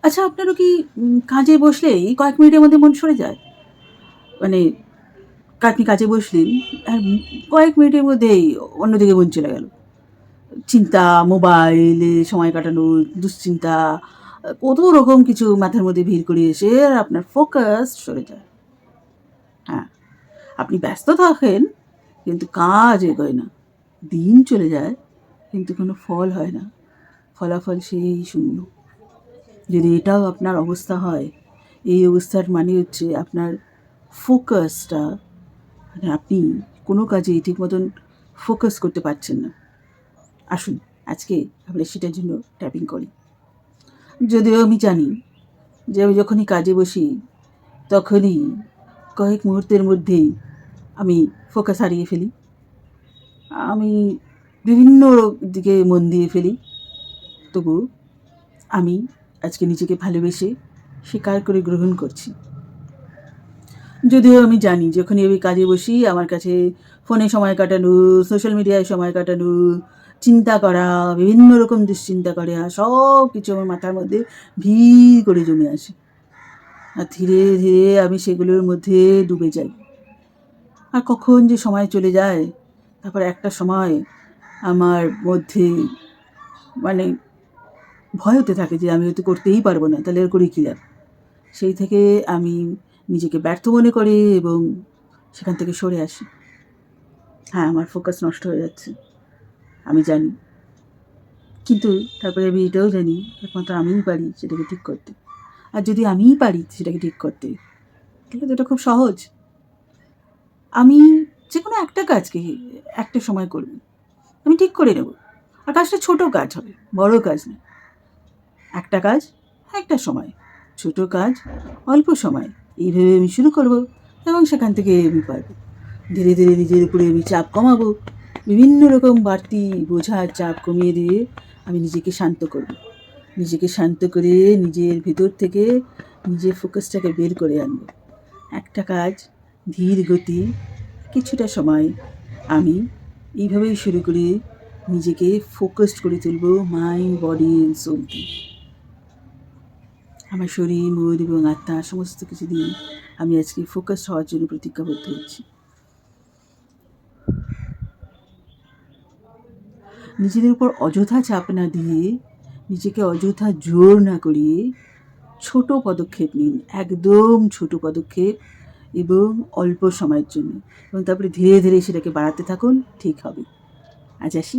আচ্ছা, আপনারও কি কাজে বসলেই কয়েক মিনিটের মধ্যে মন সরে যায়? মানে আপনি কাজে বসলেন, আর কয়েক মিনিটের মধ্যেই অন্যদিকে মন চলে গেল। চিন্তা, মোবাইলে সময় কাটানো, দুশ্চিন্তা, কত রকম কিছু মাথার মধ্যে ভিড় করে এসে আর আপনার ফোকাস সরে যায়। হ্যাঁ, আপনি ব্যস্ত থাকেন কিন্তু কাজ এগোয় না। দিন চলে যায় কিন্তু কোনো ফল হয় না। ফলাফল সেই শূন্য। যদি এটাও আপনার অবস্থা হয়, এই অবস্থার মানে হচ্ছে আপনার ফোকাসটা, মানে আপনি কোনো কাজেই ঠিক মতন ফোকাস করতে পারছেন না। আসুন আজকে আমরা সেটার জন্য ট্যাপিং করি। যদিও আমি জানি যে আমি যখনই কাজে বসি তখনই কয়েক মুহূর্তের মধ্যেই আমি ফোকাস হারিয়ে ফেলি। আমি বিভিন্ন দিকে মন দিয়ে ফেলি। তবু আমি আজকে নিজেকে ভালোবেসে স্বীকার করে গ্রহণ করছি। যদিও আমি জানি যখনই আমি কাজে বসি আমার কাছে ফোনে সময় কাটানো, সোশ্যাল মিডিয়ায় সময় কাটানো, চিন্তা করা, বিভিন্ন রকম দুশ্চিন্তা করা সব কিছু আমার মাথার মধ্যে ভিড় করে জমে আসে। আর ধীরে ধীরে আমি সেগুলোর মধ্যে ডুবে যাই। আর কখন যে সময় চলে যায়, তারপর একটা সময় আমার মধ্যে মানে ভয় হতে থাকে যে আমি হয়তো করতেই পারবো না, তাহলে আর করি কী লাভ। সেই থেকে আমি নিজেকে ব্যর্থ মনে করি এবং সেখান থেকে সরে আসি। হ্যাঁ, আমার ফোকাস নষ্ট হয়ে যাচ্ছে, আমি জানি। কিন্তু তারপরে আমি এটাও জানি একমাত্র আমিই পারি সেটাকে ঠিক করতে। আর যদি আমিই পারি সেটাকে ঠিক করতে, তাহলে তো এটা খুব সহজ। আমি যেকোনো একটা কাজকে একটা সময় করব, আমি ঠিক করে নেব। আর কাজটা ছোটো কাজ হবে, বড় কাজ না। একটা কাজ একটা সময়, ছোটো কাজ অল্প সময়, এইভাবে আমি শুরু করব এবং সেখান থেকে আমি পারব। ধীরে ধীরে নিজের উপরে আমি চাপ কমাবো। বিভিন্ন রকম বাড়তি বোঝার চাপ কমিয়ে দিয়ে আমি নিজেকে শান্ত করব। নিজেকে শান্ত করে নিজের ভেতর থেকে নিজের ফোকাসটাকে বের করে আনব। একটা কাজ ধীর গতি, কিছুটা সময় আমি এইভাবেই শুরু করে নিজেকে ফোকাসড করে তুলব মাইন্ড, বডি অ্যান্ড সোলকে। আমার শরীর, মন এবং আত্মা সমস্ত কিছু দিয়ে আমি আজকে ফোকাস হওয়ার জন্য প্রতিজ্ঞাবদ্ধ হচ্ছি। নিজেদের উপর অযথা চাপ না দিয়ে, নিজেকে অযথা জোর না করিয়ে ছোট পদক্ষেপ নিন, একদম ছোট পদক্ষেপ এবং অল্প সময়ের জন্য, এবং তারপরে ধীরে ধীরে সেটাকে বাড়াতে থাকুন। ঠিক হবে। আজ আসি।